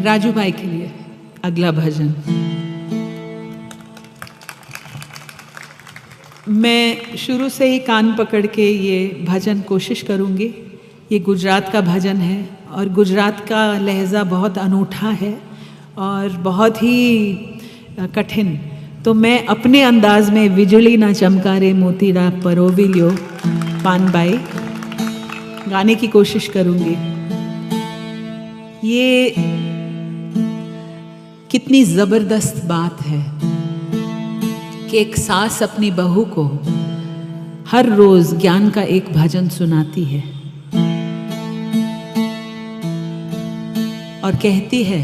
राजू भाई के लिए अगला भजन। मैं शुरू से ही कान पकड़ के ये भजन कोशिश करूँगी। ये गुजरात का भजन है और गुजरात का लहजा बहुत अनूठा है और बहुत ही कठिन। तो मैं अपने अंदाज में विजुली ना चमकारे मोतीड़ा परोविलियो पानबाई गाने की कोशिश करूँगी। ये कितनी ज़बरदस्त बात है कि एक सास अपनी बहू को हर रोज ज्ञान का एक भजन सुनाती है और कहती है,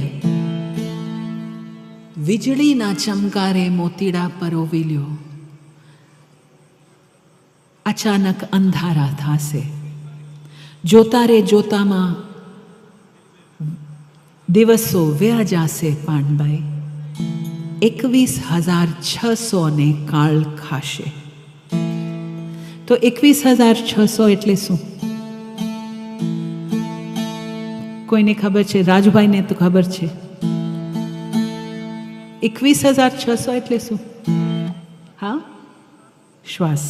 विजड़ी ना चमकारे मोतीड़ा परोविलियो, अचानक अंधारा था से जोता रे जोता मां दिवसो व्या जासे पानबाई 21,600 ने काल खाशे। तो 21,600 એટલે શું? કોઈને ખબર છે? રાજુભાઈને તો ખબર છે। 21,600 એટલે શું? हाँ, श्वास।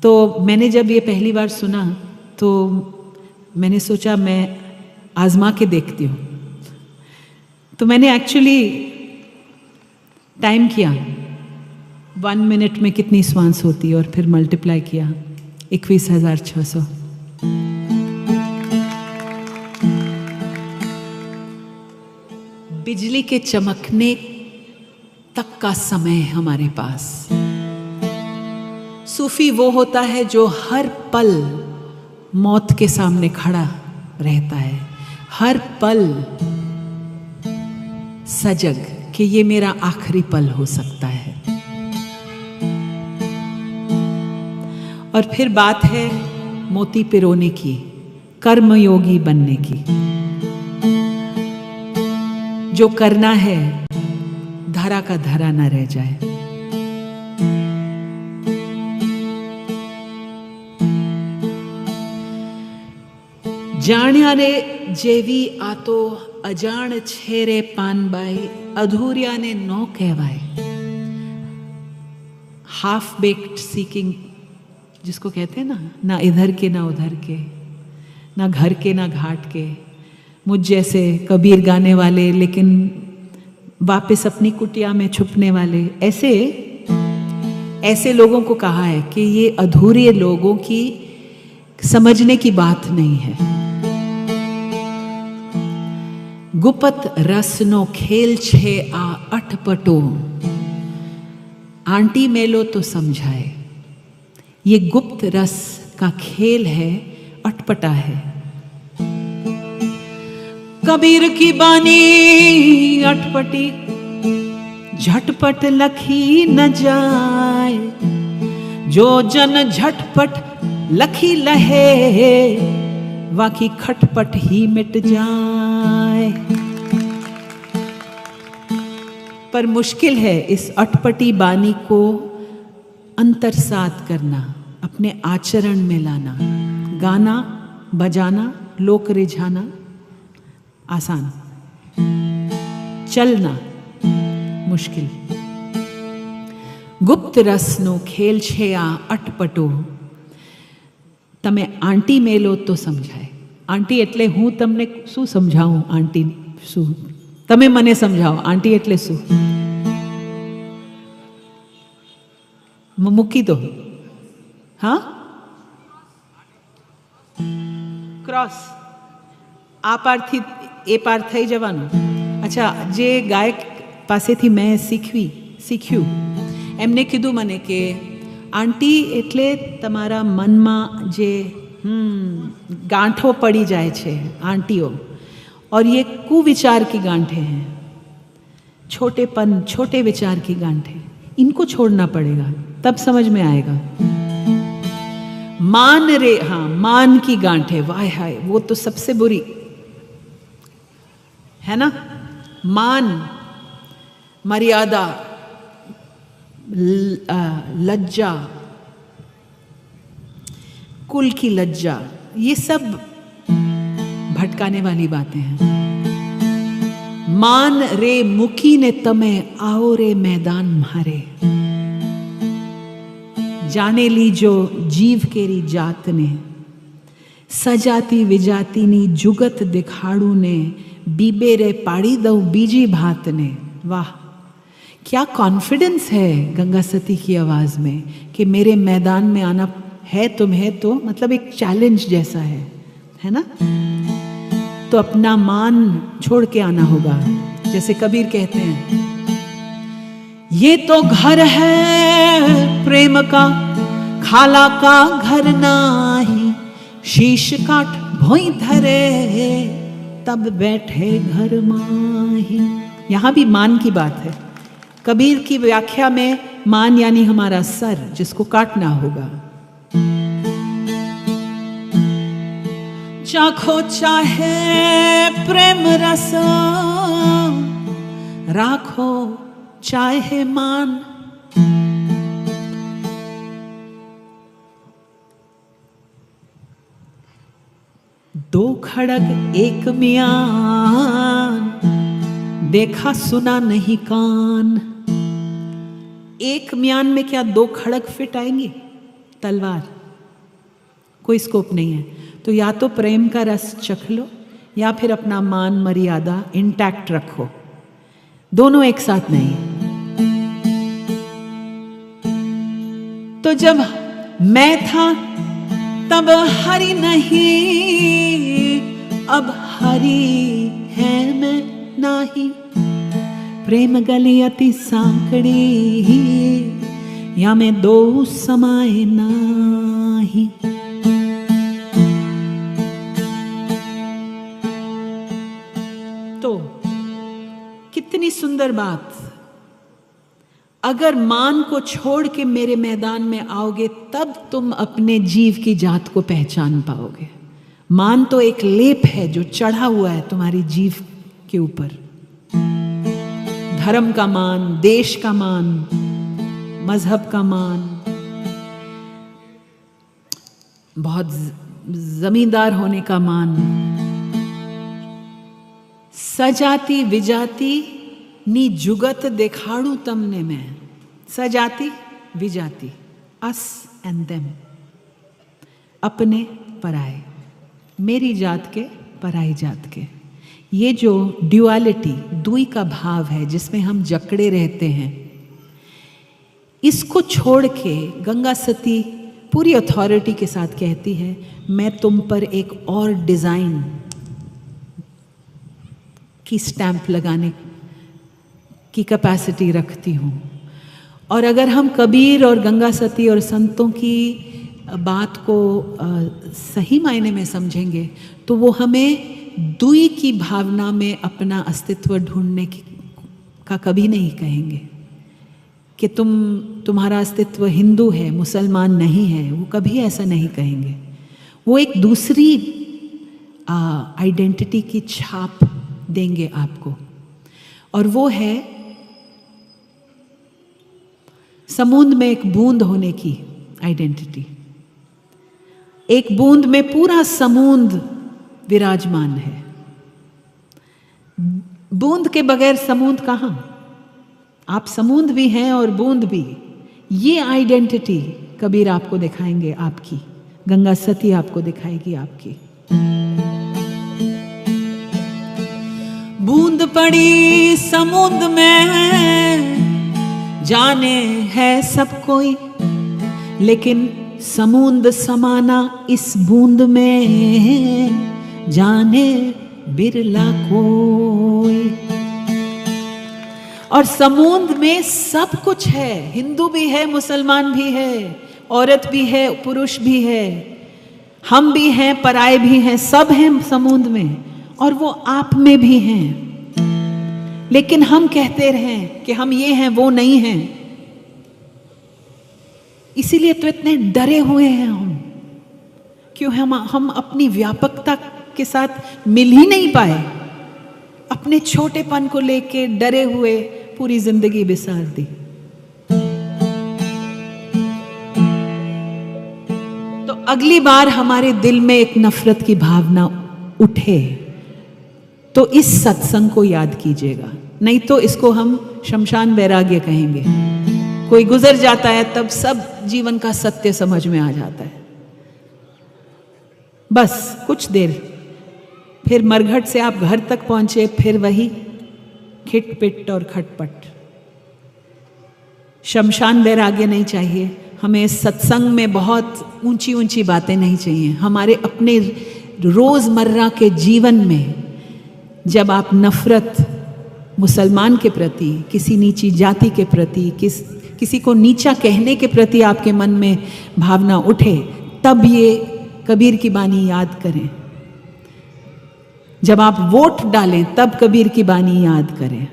तो मैंने जब ये पहली बार सुना तो मैंने सोचा मैं आजमा के देखती हूँ। तो मैंने एक्चुअली टाइम किया 1 मिनट में कितनी श्वास होती है और फिर मल्टीप्लाई किया 21,600। बिजली के चमकने तक का समय हमारे पास। सूफी वो होता है जो हर पल मौत के सामने खड़ा रहता है, हर पल सजग कि ये मेरा आखिरी पल हो सकता है। और फिर बात है मोती पिरोने की, कर्मयोगी बनने की। जो करना है धरा का धरा न रह जाए। जाण्या रे जेवी आ तो अजाण छेरे पानबाई, अधूरिया ने नो कहवाए। हाफ बेक्ड सीकिंग जिसको कहते हैं ना इधर के ना उधर के, ना घर के ना घाट के। मुझ जैसे कबीर गाने वाले लेकिन वापस अपनी कुटिया में छुपने वाले, ऐसे लोगों को कहा है कि ये अधूरे लोगों की समझने की बात नहीं है। गुपत रसनो खेल छे आ अटपटो, आंटी मेलो तो समझाए। ये गुप्त रस का खेल है, अटपटा है। कबीर की बानी अटपटी, झटपट लखी न जाए। जो जन झटपट लखी लहे, वाकी खटपट ही मिट जाए। पर मुश्किल है इस अटपटी बानी को अंतरसात करना, अपने आचरण में लाना। गाना बजाना, लोक रिझाना आसान, चलना मुश्किल। गुप्त रसनो खेल छे आ अटपटो, તમે આંટી મેલો તો સમજાય। આંટી એટલે હું તમને શું સમજાવું? આંટી શું? તમે મને સમજાવો આંટી એટલે શું? મૂકી દો। હા, ક્રોસ આ પારથી એ પાર થઈ જવાનું। અચ્છા, જે ગાયક પાસેથી मैं શીખ્યું એમને કીધું મને કે आंटी એટલે તમારા મનમાં જે गांठों पड़ी जाए छे आंटियों, और ये कुविचार की गांठें हैं, छोटे विचार की गांठें, इनको छोड़ना पड़ेगा तब समझ में आएगा। मान रे, हाँ, मान की गांठें, वाह हाय, वो तो सबसे बुरी है ना। मान, मर्यादा, लज्जा, कुल की लज्जा, ये सब भटकाने वाली बातें हैं। मान रे मुकी ने तमे आओ रे मैदान मारे। जाने ली जो जीव केरी जात ने, सजाती विजाती नी जुगत दिखाड़ू ने, बीबे रे पाड़ी दऊ बीजी भात ने। वाह, क्या कॉन्फिडेंस है गंगा सती की आवाज में कि मेरे मैदान में आना है तुम्हें, तो मतलब एक चैलेंज जैसा है ना। तो अपना मान छोड़ के आना होगा। जैसे कबीर कहते हैं, ये तो घर है प्रेम का, खाला का घर नाही, शीश काट भोई धरे तब बैठे घर माही। यहां भी मान की बात है। कबीर की व्याख्या में मान यानी हमारा सर, जिसको काटना होगा। चाखो चाहे प्रेम रस, राखो चाहे मान। दो खड़ग एक म्यान, देखा सुना नहीं कान। एक म्यान में क्या दो खड़ग फिट आएंगे? तलवार, कोई स्कोप नहीं है। तो या तो प्रेम का रस चख लो, या फिर अपना मान मर्यादा इंटैक्ट रखो। दोनों एक साथ नहीं। तो जब मैं था तब हरि नहीं, अब हरि है मैं नाही। प्रेम गली अति सांकड़ी, या मैं दो समाए नाही। तो कितनी सुंदर बात। अगर मान को छोड़ के मेरे मैदान में आओगे, तब तुम अपने जीव की जात को पहचान पाओगे। मान तो एक लेप है जो चढ़ा हुआ है तुम्हारी जीव के ऊपर। धर्म का मान, देश का मान, मजहब का मान, बहुत जमींदार होने का मान। सजाती विजाती नी जुगत देखाड़ू तमने में। सजाती विजाती, अस एंड देम, अपने पराए, मेरी जात के पराई जात के। ये जो ड्युअलिटी, दुई का भाव है जिसमें हम जकड़े रहते हैं, इसको छोड़ के गंगा सती पूरी अथॉरिटी के साथ कहती है, मैं तुम पर एक और डिजाइन की स्टैंप लगाने की कैपेसिटी रखती हूँ। और अगर हम कबीर और गंगा सती और संतों की बात को सही मायने में समझेंगे, तो वो हमें दुई की भावना में अपना अस्तित्व ढूंढने का कभी नहीं कहेंगे कि तुम्हारा अस्तित्व हिंदू है, मुसलमान नहीं है। वो कभी ऐसा नहीं कहेंगे। वो एक दूसरी आइडेंटिटी की छाप देंगे आपको, और वो है समुद्र में एक बूंद होने की आइडेंटिटी। एक बूंद में पूरा समुद्र विराजमान है। बूंद के बगैर समुद्र कहाँ? आप समुद्र भी हैं और बूंद भी। ये आइडेंटिटी कबीर आपको दिखाएंगे आपकी, गंगा सती आपको दिखाएगी आपकी। बूंद पड़ी समुद्र में, जाने है सब कोई, लेकिन समुद्र समाना इस बूंद में, जाने बिरला कोई। और समुद्र में सब कुछ है। हिंदू भी है, मुसलमान भी है, औरत भी है, पुरुष भी है, हम भी हैं, पराए भी हैं, सब हैं समुद्र में, और वो आप में भी हैं। लेकिन हम कहते रहें कि हम ये हैं, वो नहीं हैं। इसीलिए तो इतने डरे हुए हैं हम, क्यों? हम अपनी व्यापकता के साथ मिल ही नहीं पाए। अपने छोटेपन को लेके डरे हुए पूरी जिंदगी बिसार दी। तो अगली बार हमारे दिल में एक नफरत की भावना उठे, तो इस सत्संग को याद कीजिएगा, नहीं तो इसको हम शमशान वैराग्य कहेंगे। कोई गुजर जाता है तब सब जीवन का सत्य समझ में आ जाता है, बस कुछ देर, फिर मरघट से आप घर तक पहुंचे, फिर वही खिटपिट और खटपट। शमशान वैराग्य नहीं चाहिए हमें। सत्संग में बहुत ऊंची ऊंची बातें नहीं चाहिए। हमारे अपने रोजमर्रा के जीवन में जब आप नफरत मुसलमान के प्रति, किसी नीची जाति के प्रति, किसी को नीचा कहने के प्रति आपके मन में भावना उठे, तब ये कबीर की बानी याद करें। जब आप वोट डालें तब कबीर की बानी याद करें।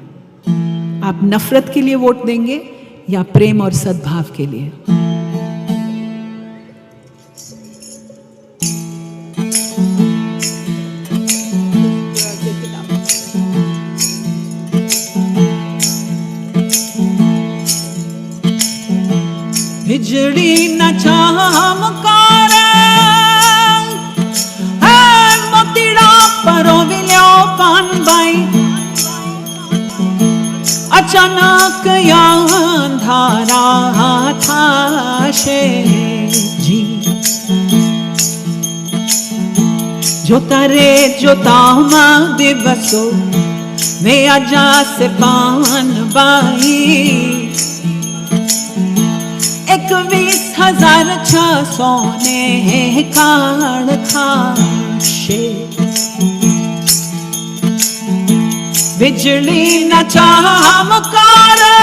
आप नफरत के लिए वोट देंगे या प्रेम और सद्भाव के लिए? बिजली न चमकारे मोतीड़ा परोविल्यो कानबाई, अचानक अंधारा था जी। जोता रे जोता दिवसो वे आजा से पान बाई, 21,600 ने काड़ खाशे। बिजली न चमकारे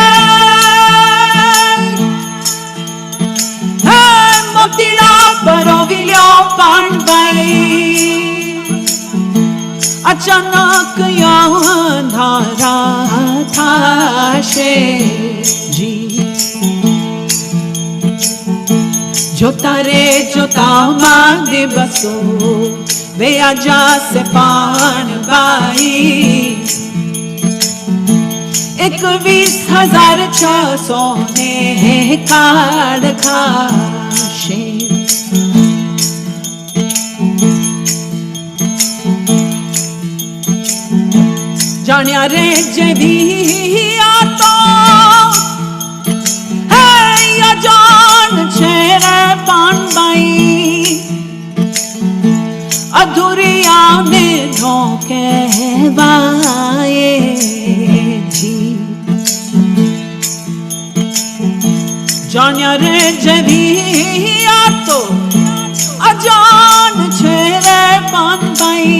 मोतीड़ा परोविल्यो कानबाई, अचानक अंधारा था जी। जोता रे जोता दिवसो वे आजा से पान बाई, 21,600 ने काड़ खाशे। जानिया रे जभी आतो है या जान छेरे पान बाई, अधूरिया ने धोखे बाए जी। जानिया रे जभी आतो अजान छेरे पान बाई,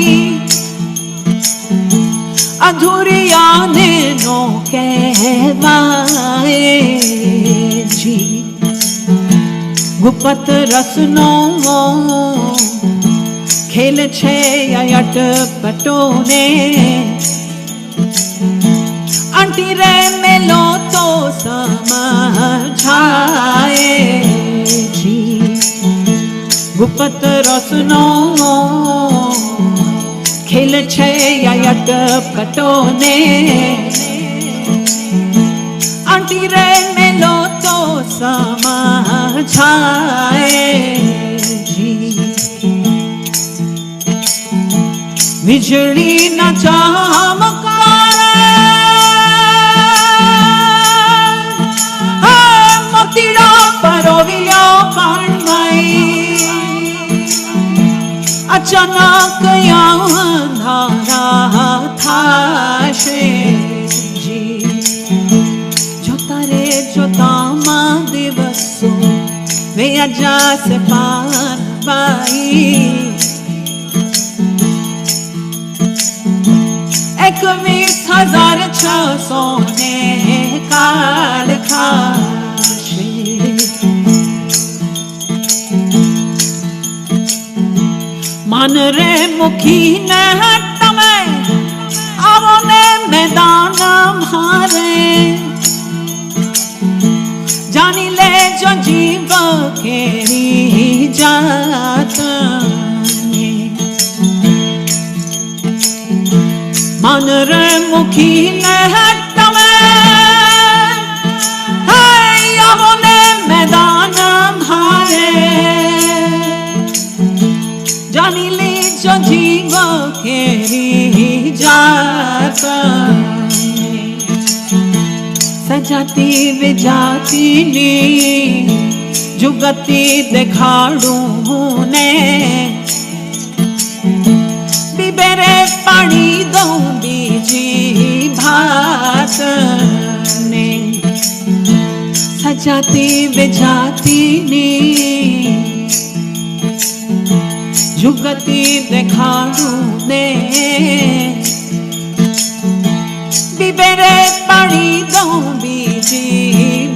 अधूरिया ने नो कहवाए जी। गुपत रसनो खेल छे अट पटोने, आंटी रे मेलो तो समझाए जी। गुपत रसनो खेल छे अट पटोने, आंटी रे मेलो तो समझाए जी। बिजली न चमकारे मोतीड़ा परोविल्यो कानबाई, अचानक अंधारा था जी। जोता रे जोता दिवसो वे आजा से पान बाई, 21,600 ने काड़ खाशे। मन रे मुखी ने तमे आवो ने मैदान मारे, जानी ले जो जीव केरी जात ने। मन रे मुखी ने तमे आवो ने मैदान मारे, जानी ले जो जीव केरी जा सजाती विजाती ने जुगती देखाड़ू ने बिबेरे पानी दो बीजी भात ने सजाती विजाती ने जुगती देखाड़ू ने बिबेरे पानी दो बीजी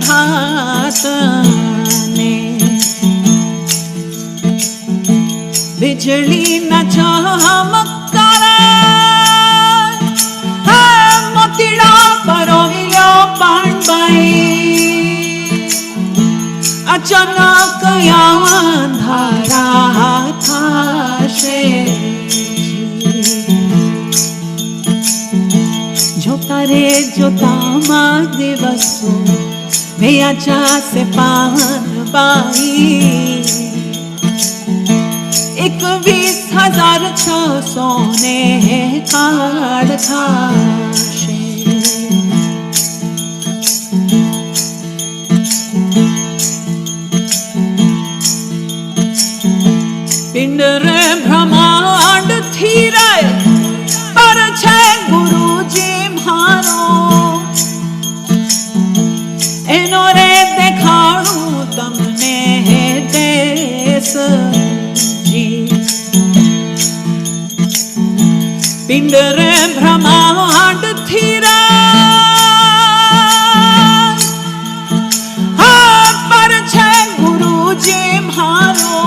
भात ने बिजली न चमकारे मोतीड़ा परोविलो पांडबाई अचानक अंधारा था जोता रे जोता माँ दिवसो वे आजा से पान बाई 21,600 ने काढ़ खाशे पिंड रे ब्रह्मांड थी रे पर छे गुरुजी मारो एनो रे देखाड़ू तमने देश जी पिंड रे ब्रह्मांड थी रे पर छे गुरुजी मारो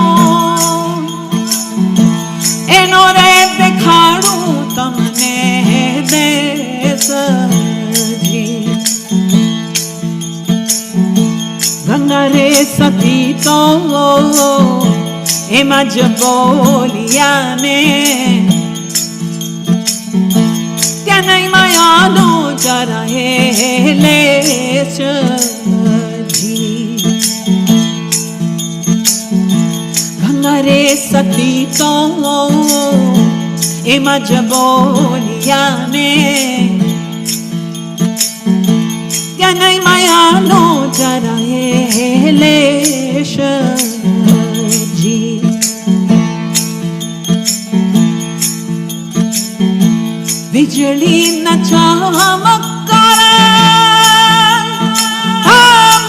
एनो रे देखाड़ू तमने देश जी गंगा रे सती तो एमा ज बोलिया ने त्या नहीं मायानो जरा ले जी गंगा रे सती तो एमा ज बोलिया ने त्या नहीं मायानो जरा लेश जी बिजली न चमकारे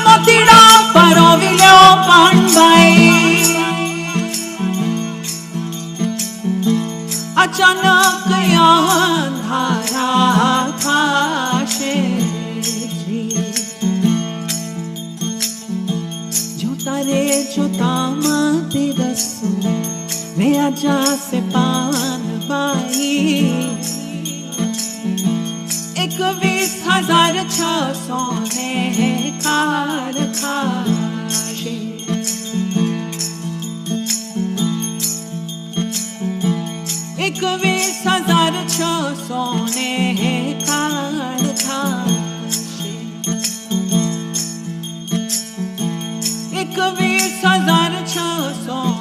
मोतीड़ा परोविलो पांडबाई अचानक अंधारा था जोता रे जोता माते दसो वे आजा से पान बाई 21,600 ने काढ़ खाशे 21,600 ने काढ़ खाशे 21,600